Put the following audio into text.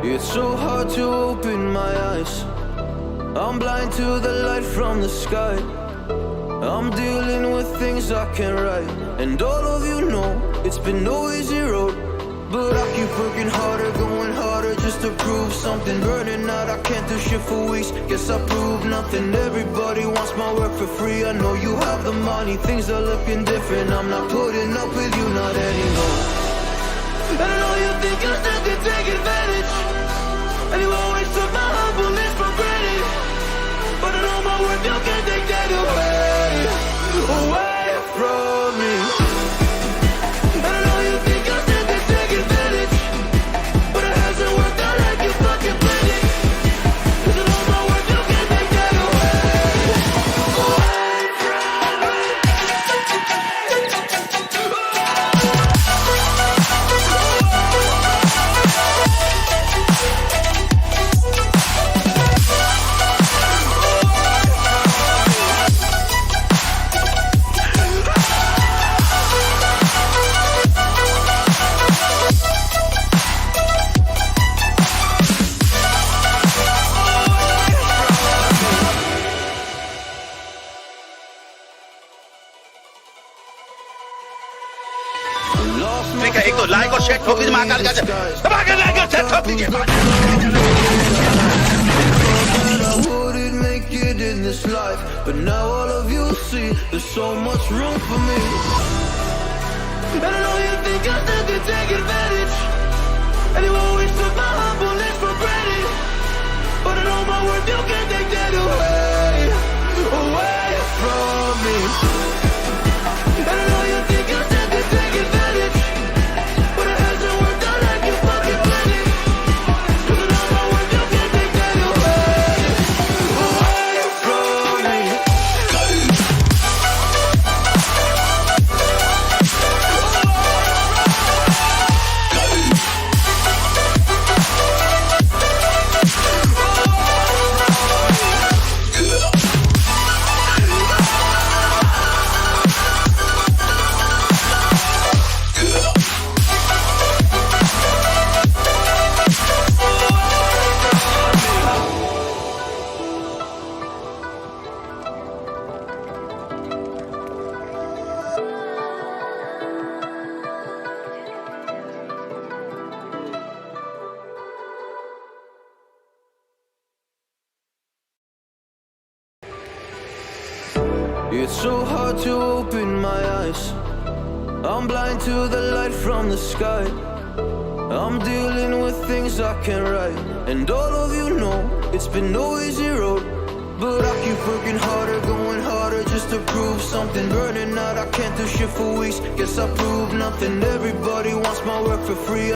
It's so hard to open my eyes. I'm blind to the light from the sky. I'm dealing with things I can't write. And all of you know it's been no easy road, but I keep working harder, going harder just to prove something. Burning out, I can't do shit for weeks. Guess I proved nothing. Everybody wants my work for free. I know you have the money, things are looking different. I'm not putting up with you, not anymore. And I know you think you still can take advantage, and you always took my humbleness for granted. But I know my worth, you can't take that away from me. And I know you think you still can take advantage, but it hasn't worked out like you fucking planned it. 'Cause I know my worth, you can't take that away from me. एक तो like और share ठोक दीजिए महाकाल का like और share ठोक दीजिए Wouldn't make it in this life, but now all of you see there's so much room for me. And I know you think I still can take advantage, and you always took my humbleness for granted. But I know my worth, you can't take that away from me. And I know you think I still can take advantage, but it hasn't worked out like you fucking planned it. 'Cause I know my worth, you can't take that away from me. It's so hard to open my eyes. I'm blind to the light from the sky. I'm dealing with things I can't write. And all of you know it's been no easy road, but I keep working harder, going harder just to prove something. Burning out, I can't do shit for weeks. Guess I proved nothing. Everybody wants my work for free.